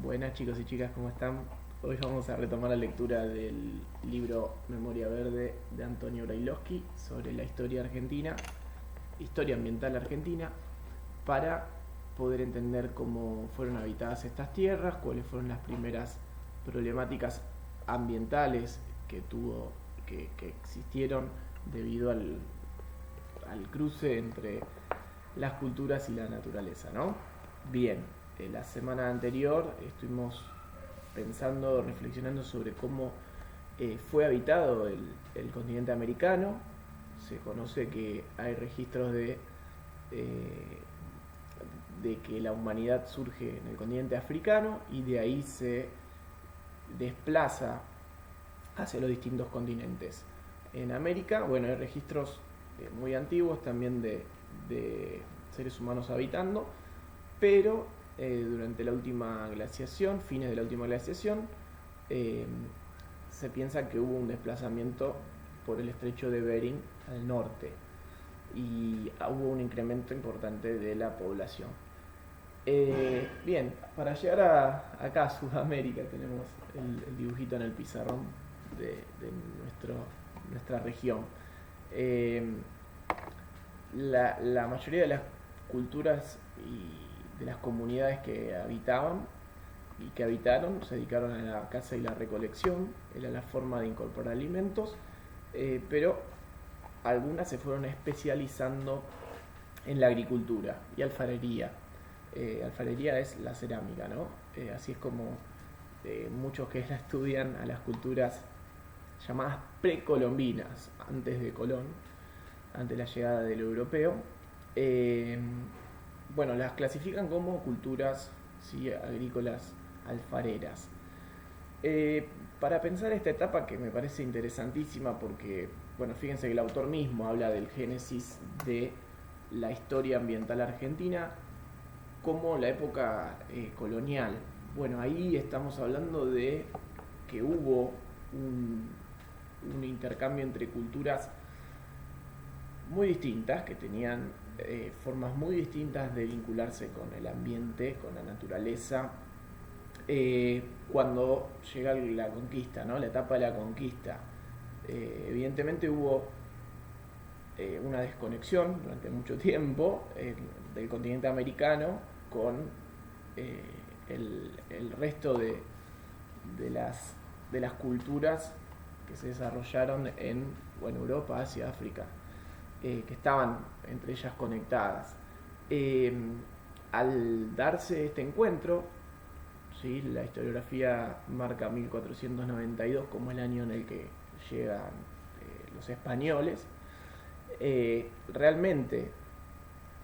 Buenas chicos y chicas, ¿cómo están? Hoy vamos a retomar la lectura del libro Memoria Verde de Antonio Brailovsky sobre la historia argentina, historia ambiental argentina, para poder entender cómo fueron habitadas estas tierras, cuáles fueron las primeras problemáticas ambientales que existieron debido al cruce entre las culturas y la naturaleza, ¿no? Bien, la semana anterior estuvimos pensando, reflexionando sobre cómo fue habitado el continente americano. Se conoce que hay registros eh, de que la humanidad surge en el continente africano y de ahí se desplaza hacia los distintos continentes. En América, bueno, hay registros muy antiguos también de seres humanos habitando, pero durante la última glaciación, fines de la última glaciación, eh, se piensa que hubo un desplazamiento por el estrecho de Bering al norte y hubo un incremento importante de la población. Bien, para llegar acá a Sudamérica tenemos el dibujito en el pizarrón de nuestra región. Eh, la mayoría de las culturas y de las comunidades que habitaban y que habitaron se dedicaron a la caza y la recolección, era la forma de incorporar alimentos, pero algunas se fueron especializando en la agricultura y alfarería. Alfarería es la cerámica, ¿no? Así es como muchos que la estudian a las culturas llamadas precolombinas, antes de Colón, antes de la llegada del europeo. Eh, bueno, las clasifican como culturas, ¿sí?, agrícolas alfareras. Para pensar esta etapa que me parece interesantísima porque, bueno, fíjense que el autor mismo habla del génesis de la historia ambiental argentina como la época colonial. Bueno, ahí estamos hablando de que hubo un intercambio entre culturas muy distintas, que tenían formas muy distintas de vincularse con el ambiente, con la naturaleza, cuando llega la conquista, ¿no? La etapa de la conquista. Evidentemente hubo una desconexión durante mucho tiempo del continente americano con eh, el resto de las culturas que se desarrollaron en, bueno, Europa, Asia, África, que estaban entre ellas conectadas. Eh, Al darse este encuentro, ¿sí?, la historiografía marca 1492 como el año en el que llegan los españoles. Realmente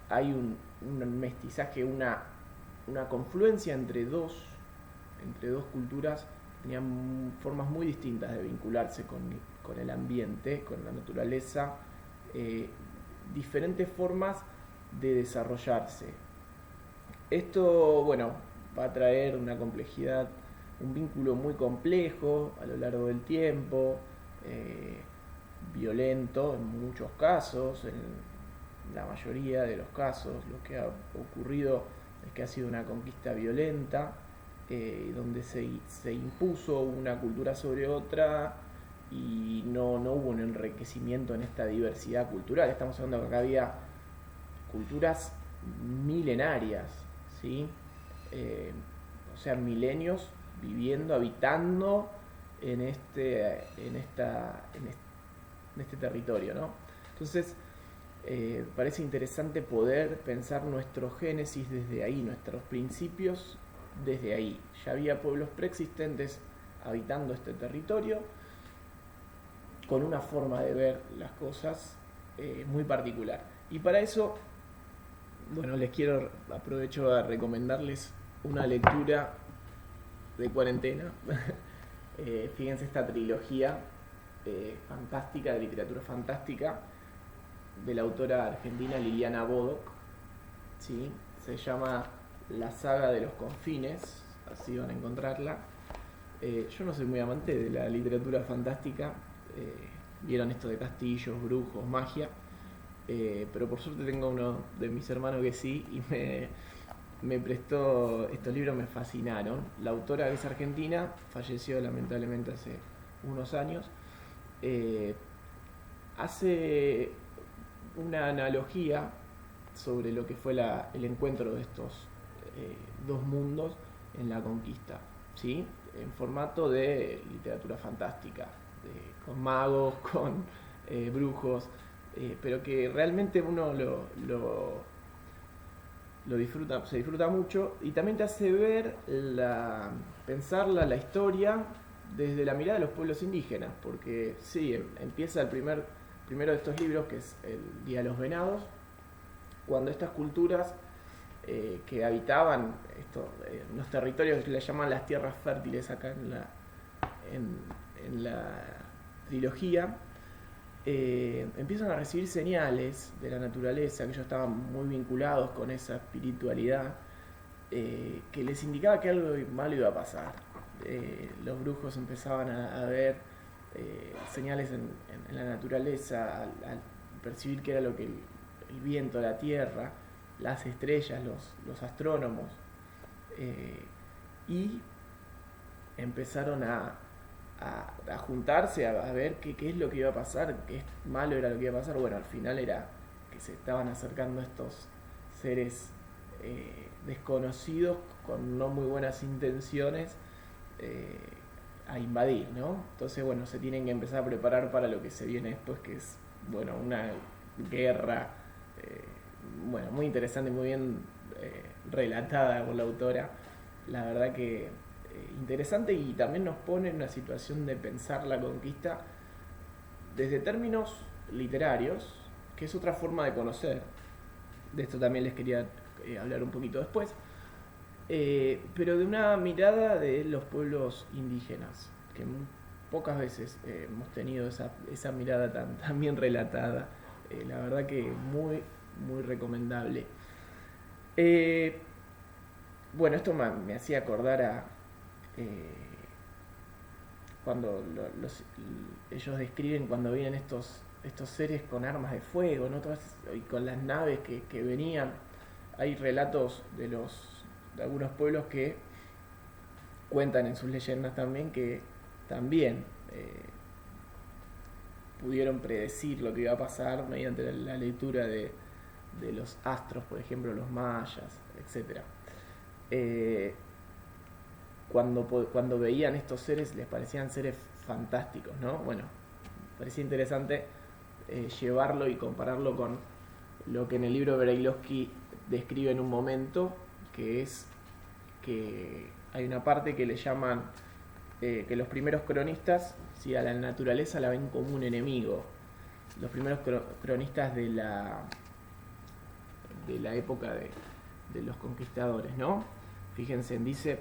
hay un mestizaje, una confluencia entre dos culturas que tenían formas muy distintas de vincularse con el ambiente, con la naturaleza, eh, diferentes formas de desarrollarse. Esto, bueno, va a traer una complejidad, un vínculo muy complejo a lo largo del tiempo, eh, violento en muchos casos, en la mayoría de los casos lo que ha ocurrido es que ha sido una conquista violenta, donde se impuso una cultura sobre otra y no hubo un enriquecimiento en esta diversidad cultural. Estamos hablando que acá había culturas milenarias, ¿sí? Eh, o sea, milenios viviendo, habitando en este territorio, ¿no? Entonces, parece interesante poder pensar nuestro génesis desde ahí, nuestros principios desde ahí. Ya había pueblos preexistentes habitando este territorio con una forma de ver las cosas muy particular. Y para eso, bueno, aprovecho a recomendarles una lectura de cuarentena. Fíjense esta trilogía fantástica, de literatura fantástica, de la autora argentina Liliana Bodoc, ¿sí? Se llama La saga de los confines, así van a encontrarla. Yo no soy muy amante de la literatura fantástica, vieron esto de castillos, brujos, magia, pero por suerte tengo uno de mis hermanos que sí, y me prestó estos libros, me fascinaron. La autora, que es argentina, falleció lamentablemente hace unos años. Eh, Hace una analogía sobre lo que fue el encuentro de estos dos mundos en la conquista, ¿sí? En formato de literatura fantástica, con magos, con brujos, pero que realmente uno lo disfruta, se disfruta mucho, y también te hace ver pensarla, la historia desde la mirada de los pueblos indígenas, porque sí, empieza primero de estos libros, que es el Día de los Venados, cuando estas culturas que habitaban los territorios que le llaman las tierras fértiles acá en la trilogía, empiezan a recibir señales de la naturaleza, que ellos estaban muy vinculados con esa espiritualidad, que les indicaba que algo malo iba a pasar. Los brujos empezaban a ver señales en la naturaleza, al percibir qué era lo que el viento, la tierra, las estrellas, los astrónomos, y empezaron a juntarse, a ver qué es lo que iba a pasar, qué malo era lo que iba a pasar. Bueno, al final era que se estaban acercando estos seres desconocidos con no muy buenas intenciones a invadir, ¿no? Entonces, bueno, se tienen que empezar a preparar para lo que se viene después, que es, bueno, una guerra, bueno, muy interesante, muy bien relatada por la autora. La verdad que interesante, y también nos pone en una situación de pensar la conquista desde términos literarios, que es otra forma de conocer. De esto también les quería hablar un poquito después. Pero de una mirada de los pueblos indígenas, que pocas veces hemos tenido esa mirada tan bien relatada. La verdad que muy, muy recomendable. Bueno, esto me hacía acordar a cuando ellos describen cuando vienen estos seres con armas de fuego, ¿no? Y con las naves que venían. Hay relatos de algunos pueblos que cuentan en sus leyendas también que también pudieron predecir lo que iba a pasar mediante la lectura de los astros, por ejemplo, los mayas, etc. Cuando veían estos seres les parecían seres fantásticos, ¿no? Bueno, parecía interesante llevarlo y compararlo con lo que en el libro de Brailovsky describe en un momento, que es que hay una parte que le llaman que los primeros cronistas, ¿sí?, a la naturaleza la ven como un enemigo. Los primeros cronistas de la época de los conquistadores, ¿no? Fíjense, dice: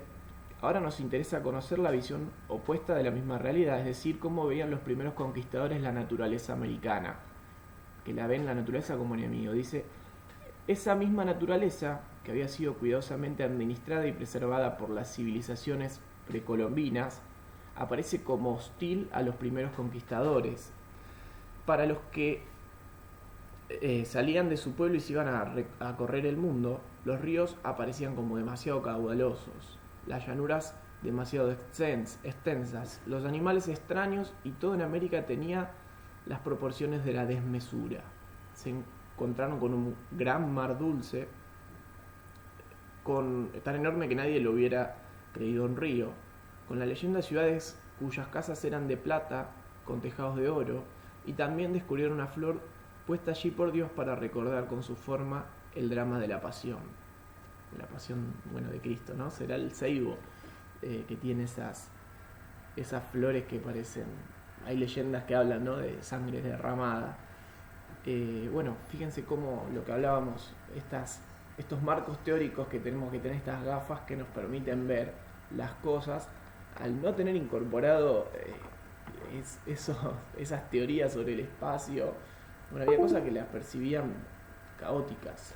ahora nos interesa conocer la visión opuesta de la misma realidad, es decir, cómo veían los primeros conquistadores la naturaleza americana, que la ven la naturaleza como enemigo. Dice: esa misma naturaleza, que había sido cuidadosamente administrada y preservada por las civilizaciones precolombinas, aparece como hostil a los primeros conquistadores. Para los que salían de su pueblo y se iban a correr el mundo, los ríos aparecían como demasiado caudalosos, las llanuras demasiado extensas, los animales extraños, y todo en América tenía las proporciones de la desmesura. Se encontraron con un gran mar dulce, tan enorme que nadie lo hubiera creído un río, con la leyenda de ciudades cuyas casas eran de plata con tejados de oro, y también descubrieron una flor puesta allí por Dios para recordar con su forma el drama de la pasión, bueno, de Cristo, ¿no? Será el ceibo que tiene esas flores que parecen, hay leyendas que hablan, ¿no?, de sangre derramada. Bueno, fíjense cómo lo que hablábamos, estos marcos teóricos que tenemos que tener, estas gafas que nos permiten ver las cosas, al no tener incorporado esas teorías sobre el espacio. Bueno, había cosas que las percibían caóticas.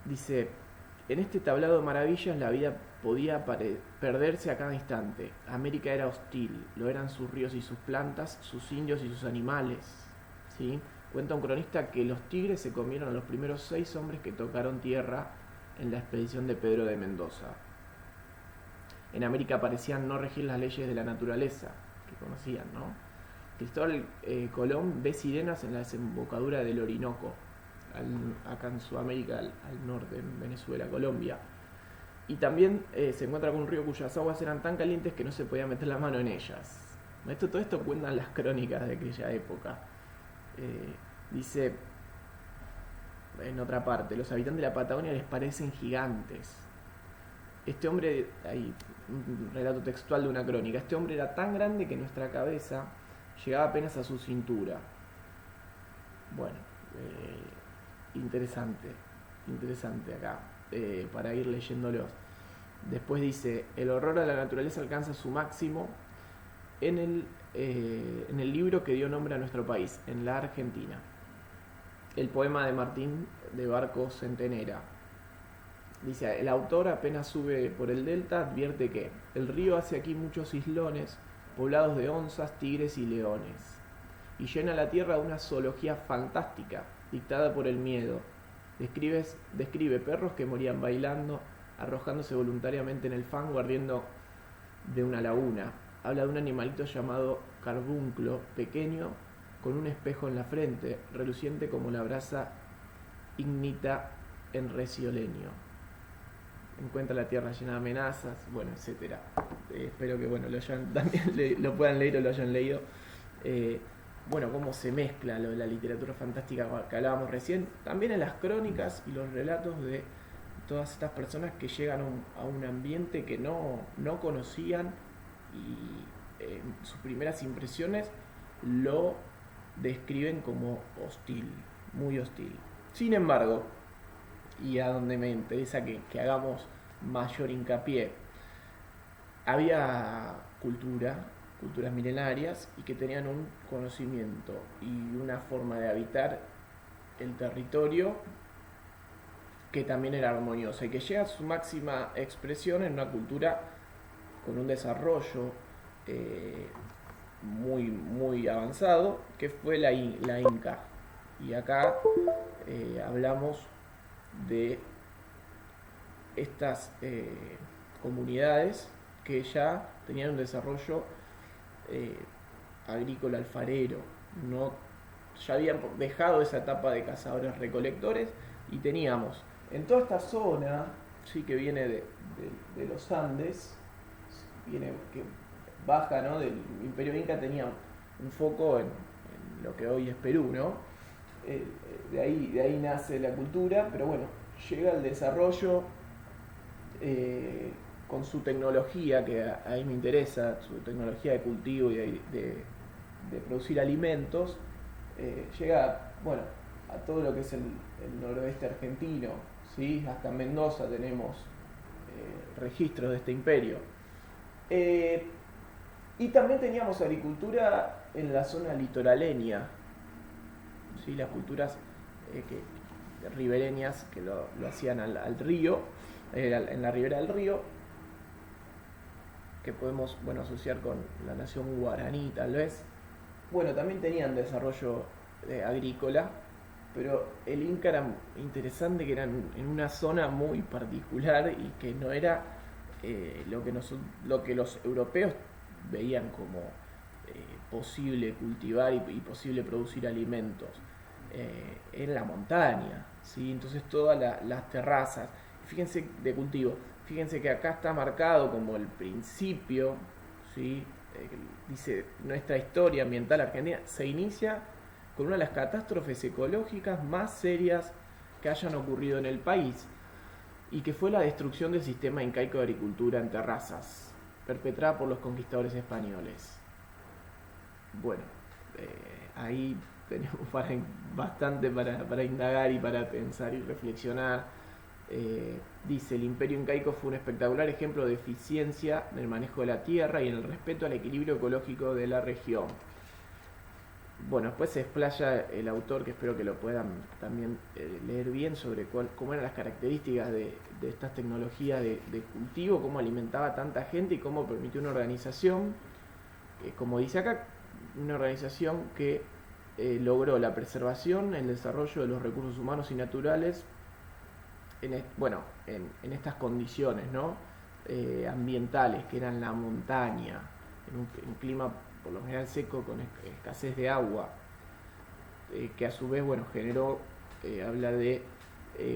Dice: en este tablado de maravillas la vida podía perderse a cada instante. América era hostil, lo eran sus ríos y sus plantas, sus indios y sus animales, ¿sí? Cuenta un cronista que los tigres se comieron a los primeros 6 hombres que tocaron tierra en la expedición de Pedro de Mendoza. En América parecían no regir las leyes de la naturaleza, que conocían, ¿no? Cristóbal Colón ve sirenas en la desembocadura del Orinoco, acá en Sudamérica, al norte, en Venezuela, Colombia. Y también se encuentra con un río cuyas aguas eran tan calientes que no se podía meter la mano en ellas. Todo esto cuentan las crónicas de aquella época. Dice, en otra parte, los habitantes de la Patagonia les parecen gigantes. Este hombre, hay un relato textual de una crónica, este hombre era tan grande que nuestra cabeza llegaba apenas a su cintura. Bueno, interesante acá, para ir leyéndolos. Después dice, el horror a la naturaleza alcanza su máximo en el libro que dio nombre a nuestro país, en la Argentina. El poema de Martín de Barco Centenera. Dice, el autor apenas sube por el delta advierte que el río hace aquí muchos islones poblados de onzas, tigres y leones, y llena la tierra de una zoología fantástica, dictada por el miedo. Describe perros que morían bailando, arrojándose voluntariamente en el fango ardiendo de una laguna. Habla de un animalito llamado carbunclo, pequeño, con un espejo en la frente, reluciente como la brasa ignita en Recioleño. Encuentra la tierra llena de amenazas, bueno, etcétera. Espero que también lo puedan leer o lo hayan leído. Bueno, cómo se mezcla la literatura fantástica que hablábamos recién, también en las crónicas y los relatos de todas estas personas que llegan a un ambiente que no conocían y sus primeras impresiones lo describen como hostil, muy hostil. Sin embargo, y a donde me interesa que hagamos mayor hincapié, había culturas milenarias y que tenían un conocimiento y una forma de habitar el territorio que también era armoniosa y que llega a su máxima expresión en una cultura con un desarrollo muy, muy avanzado, que fue la Inca. Y acá hablamos de estas comunidades que ya tenían un desarrollo agrícola alfarero, ya habían dejado esa etapa de cazadores recolectores y teníamos en toda esta zona, sí, que viene de los Andes, que baja, ¿no?, del Imperio Inca, tenía un foco en lo que hoy es Perú, ¿no? De ahí nace la cultura, pero bueno, llega el desarrollo con su tecnología, que ahí me interesa, su tecnología de cultivo y de producir alimentos, llega, bueno, a todo lo que es el noroeste argentino, ¿sí? Hasta en Mendoza tenemos registros de este imperio. Y también teníamos agricultura en la zona litoraleña, ¿sí? Las culturas ribereñas que lo hacían al río, en la ribera del río, que podemos, bueno, asociar con la nación guaraní tal vez. Bueno, también tenían desarrollo agrícola, pero el Inca era interesante, que era en una zona muy particular y que no era lo que los europeos veían como posible cultivar y posible producir alimentos en la montaña, ¿sí? Entonces todas las terrazas, fíjense, de cultivo, fíjense que acá está marcado como el principio, ¿sí? Dice, nuestra historia ambiental argentina se inicia con una de las catástrofes ecológicas más serias que hayan ocurrido en el país, y que fue la destrucción del sistema incaico de agricultura en terrazas, perpetrada por los conquistadores españoles. Bueno, ahí tenemos bastante para indagar y para pensar y reflexionar. Dice, el imperio incaico fue un espectacular ejemplo de eficiencia en el manejo de la tierra y en el respeto al equilibrio ecológico de la región. Bueno, después se explaya el autor, que espero que lo puedan también leer bien, sobre cómo eran las características de estas tecnologías de cultivo, cómo alimentaba a tanta gente y cómo permitió una organización, como dice acá, una organización que logró la preservación, el desarrollo de los recursos humanos y naturales en estas condiciones, ¿no? Ambientales, que eran la montaña, en un clima por lo general seco con escasez de agua, que a su vez generó, habla de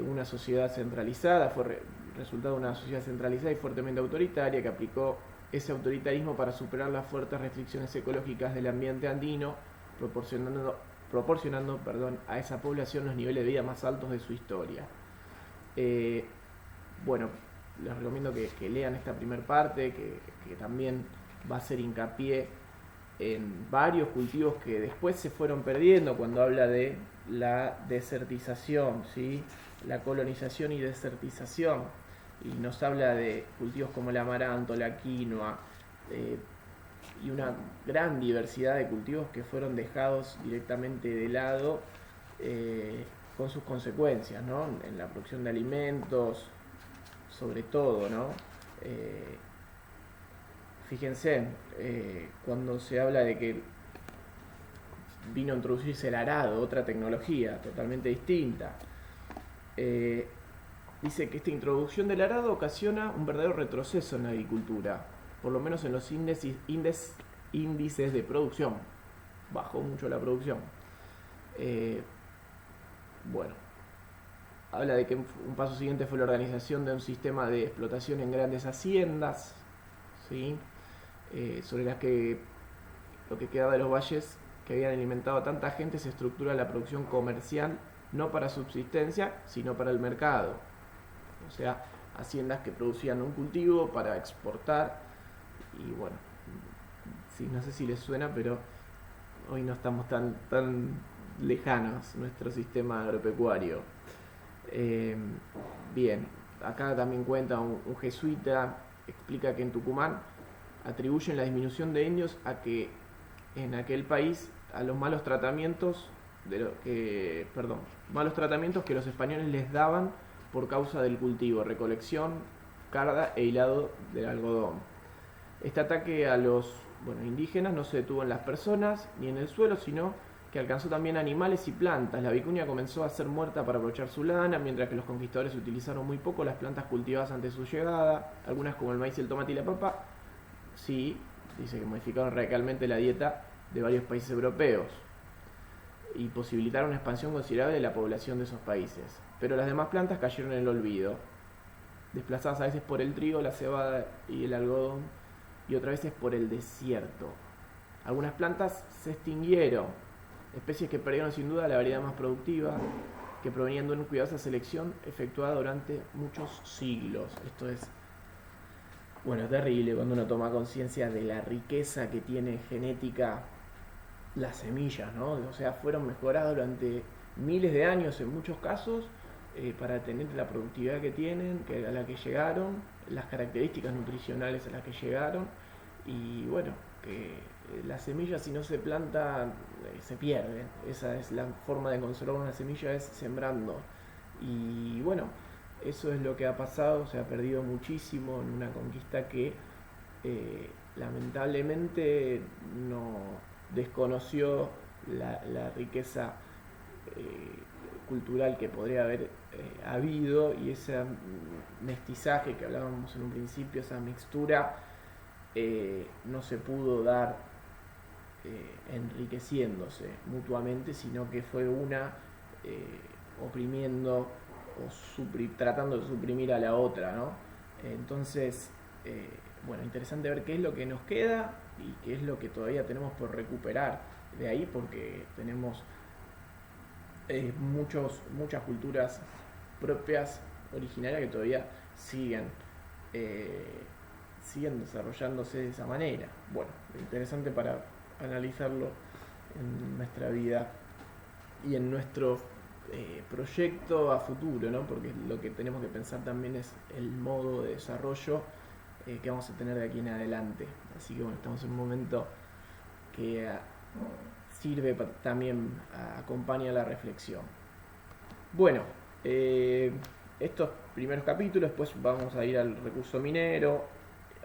una sociedad centralizada, fue resultado de una sociedad centralizada y fuertemente autoritaria, que aplicó ese autoritarismo para superar las fuertes restricciones ecológicas del ambiente andino, proporcionando a esa población los niveles de vida más altos de su historia. Les recomiendo que lean esta primera parte, que también va a hacer hincapié en varios cultivos que después se fueron perdiendo cuando habla de la desertización, ¿sí? La colonización y desertización, y nos habla de cultivos como el amaranto, la quinoa, y una gran diversidad de cultivos que fueron dejados directamente de lado, con sus consecuencias, ¿no? En la producción de alimentos, sobre todo, ¿no? Fíjense, cuando se habla de que vino a introducirse el arado, otra tecnología totalmente distinta, dice que esta introducción del arado ocasiona un verdadero retroceso en la agricultura, por lo menos en los índices de producción. Bajó mucho la producción. Habla de que un paso siguiente fue la organización de un sistema de explotación en grandes haciendas, ¿sí? Sobre las que lo que quedaba de los valles que habían alimentado a tanta gente se estructura la producción comercial, no para subsistencia, sino para el mercado. O sea, haciendas que producían un cultivo para exportar. Y sí, no sé si les suena, pero hoy no estamos tan lejanos nuestro sistema agropecuario. Bien, acá también cuenta un jesuita, explica que en Tucumán atribuyen la disminución de indios a que en aquel país a los malos tratamientos que los españoles les daban por causa del cultivo, recolección, carga e hilado del algodón. Este ataque a los indígenas no se detuvo en las personas ni en el suelo, sino que alcanzó también animales y plantas. La vicuña comenzó a ser muerta para aprovechar su lana, mientras que los conquistadores utilizaron muy poco las plantas cultivadas antes de su llegada. Algunas, como el maíz, el tomate y la papa, sí, dice que modificaron radicalmente la dieta de varios países europeos y posibilitaron una expansión considerable de la población de esos países. Pero las demás plantas cayeron en el olvido, desplazadas a veces por el trigo, la cebada y el algodón, y otras veces por el desierto. Algunas plantas se extinguieron, especies que perdieron sin duda la variedad más productiva, que provenían de una cuidadosa selección efectuada durante muchos siglos. Esto es terrible cuando uno toma conciencia de la riqueza que tiene genética las semillas, ¿no? O sea, fueron mejoradas durante miles de años en muchos casos, para tener la productividad que tienen, a la que llegaron, las características nutricionales a las que llegaron, y que las semillas, si no se planta, se pierden. Esa es la forma de conservar una semilla, es sembrando. Y eso es lo que ha pasado, se ha perdido muchísimo en una conquista que lamentablemente no desconoció la riqueza cultural que podría haber habido, y ese mestizaje que hablábamos en un principio, esa mixtura, no se pudo dar enriqueciéndose mutuamente, sino que fue una oprimiendo o tratando de suprimir a la otra, ¿no? Entonces, interesante ver qué es lo que nos queda y qué es lo que todavía tenemos por recuperar de ahí, porque tenemos muchas culturas propias, originarias, que todavía siguen desarrollándose de esa manera. Interesante para analizarlo en nuestra vida y en nuestro proyecto a futuro, ¿no? Porque lo que tenemos que pensar también es el modo de desarrollo que vamos a tener de aquí en adelante. Así que estamos en un momento que sirve también, acompaña la reflexión. Estos primeros capítulos, después vamos a ir al recurso minero,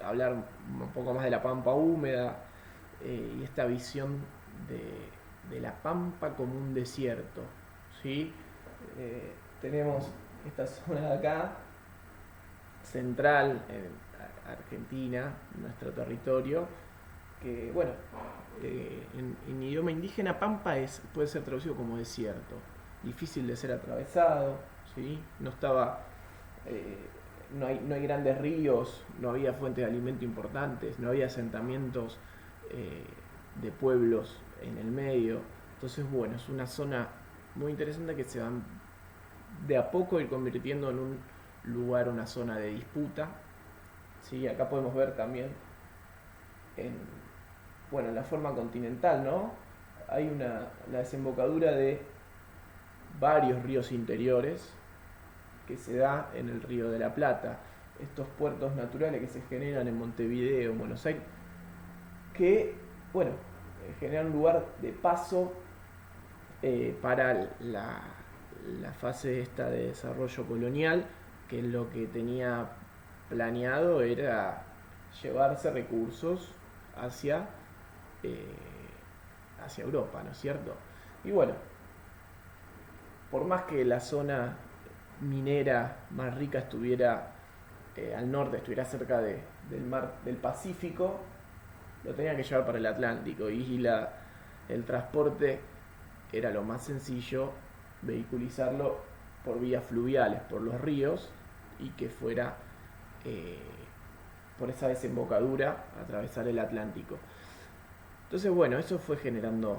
hablar un poco más de la pampa húmeda, y esta visión de la pampa como un desierto, ¿sí? Tenemos esta zona de acá, central, en Argentina, nuestro territorio, que bueno, en idioma indígena pampa puede ser traducido como desierto, difícil de ser atravesado, ¿sí? No estaba, no hay grandes ríos, no había fuentes de alimento importantes, no había asentamientos de pueblos en el medio. Entonces, bueno, es una zona muy interesante que se va de a poco ir convirtiendo en un lugar, una zona de disputa. ¿Sí? Acá podemos ver también en, bueno, en la forma continental, ¿no? Hay la desembocadura de varios ríos interiores que se da en el Río de la Plata. Estos puertos naturales que se generan en Montevideo, en Buenos Aires, que, bueno, generan un lugar de paso para la fase esta de desarrollo colonial, que lo que tenía planeado era llevarse recursos hacia, hacia Europa, ¿no es cierto? Y bueno, por más que la zona minera más rica estuviera al norte, estuviera cerca del mar del Pacífico, lo tenía que llevar para el Atlántico y el transporte era lo más sencillo, vehiculizarlo por vías fluviales, por los ríos, y que fuera por esa desembocadura atravesar el Atlántico. Entonces, bueno, eso fue generando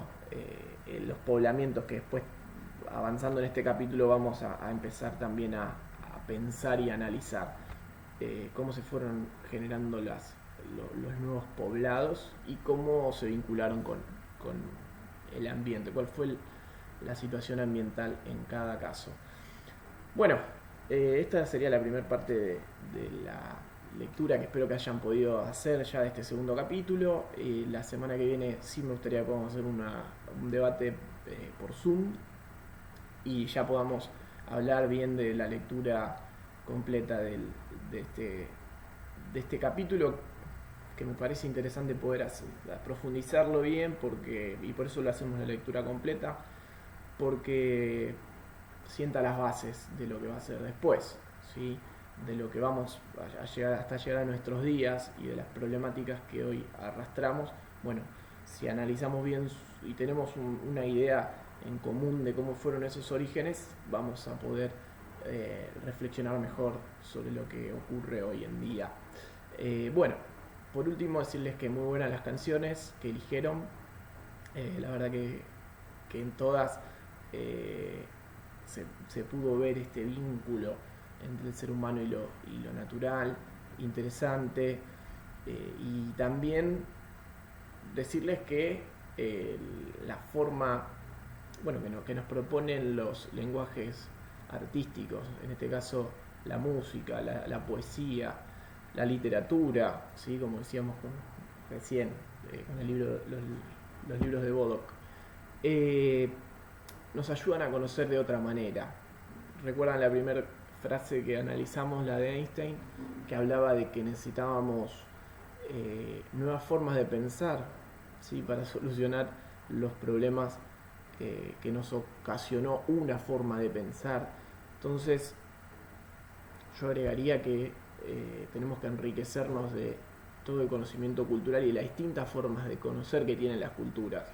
los poblamientos que después, avanzando en este capítulo, vamos a empezar también a pensar y analizar cómo se fueron generando los nuevos poblados y cómo se vincularon con el ambiente, cuál fue la situación ambiental en cada caso. Bueno, esta sería la primera parte de la lectura que espero que hayan podido hacer ya de este segundo capítulo. La semana que viene sí me gustaría que podamos hacer un debate por Zoom y ya podamos hablar bien de la lectura completa de este capítulo, que me parece interesante poder profundizarlo bien, y por eso lo hacemos la lectura completa, porque sienta las bases de lo que va a ser después, ¿sí? De lo que vamos a llegar hasta llegar a nuestros días y de las problemáticas que hoy arrastramos. Bueno, si analizamos bien y tenemos una idea en común de cómo fueron esos orígenes, vamos a poder reflexionar mejor sobre lo que ocurre hoy en día. Bueno, por último decirles que muy buenas las canciones que eligieron. La verdad que en todas se pudo ver este vínculo entre el ser humano y lo natural, interesante. Y también decirles que la forma, bueno, que nos proponen los lenguajes artísticos, en este caso la música, la poesía, la literatura, ¿sí? Como decíamos recién con los libros de Bodoc, nos ayudan a conocer de otra manera. ¿Recuerdan la primera frase que analizamos, la de Einstein, que hablaba de que necesitábamos nuevas formas de pensar, ¿sí? Para solucionar los problemas que nos ocasionó una forma de pensar? Entonces yo agregaría que tenemos que enriquecernos de todo el conocimiento cultural y las distintas formas de conocer que tienen las culturas.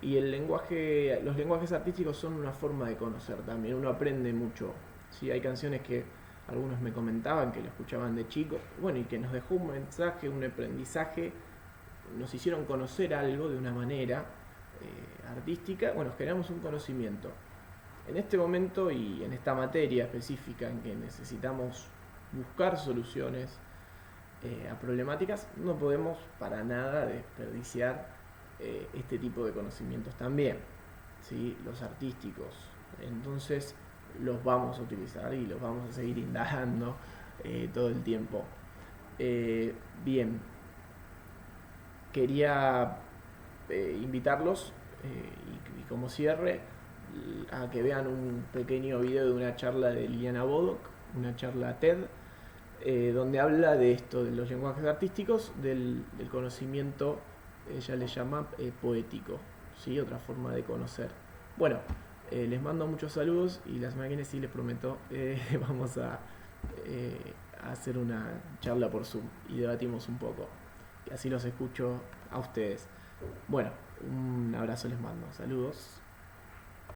Y los lenguajes artísticos son una forma de conocer también, uno aprende mucho. ¿Sí? Hay canciones que algunos me comentaban que lo escuchaban de chicos, bueno, y que nos dejó un mensaje, un aprendizaje, nos hicieron conocer algo de una manera artística, bueno, generamos un conocimiento. En este momento y en esta materia específica en que necesitamos buscar soluciones a problemáticas, no podemos para nada desperdiciar este tipo de conocimientos también, ¿sí? Los artísticos. Entonces los vamos a utilizar y los vamos a seguir indagando todo el tiempo. Bien, quería invitarlos y como cierre a que vean un pequeño video de una charla de Liliana Bodoc, una charla TED, donde habla de esto, de los lenguajes artísticos, del conocimiento, ella le llama poético, ¿sí? Otra forma de conocer. Bueno, les mando muchos saludos y la semana que viene sí les prometo, vamos a hacer una charla por Zoom y debatimos un poco. Y así los escucho a ustedes. Bueno, un abrazo les mando. Saludos.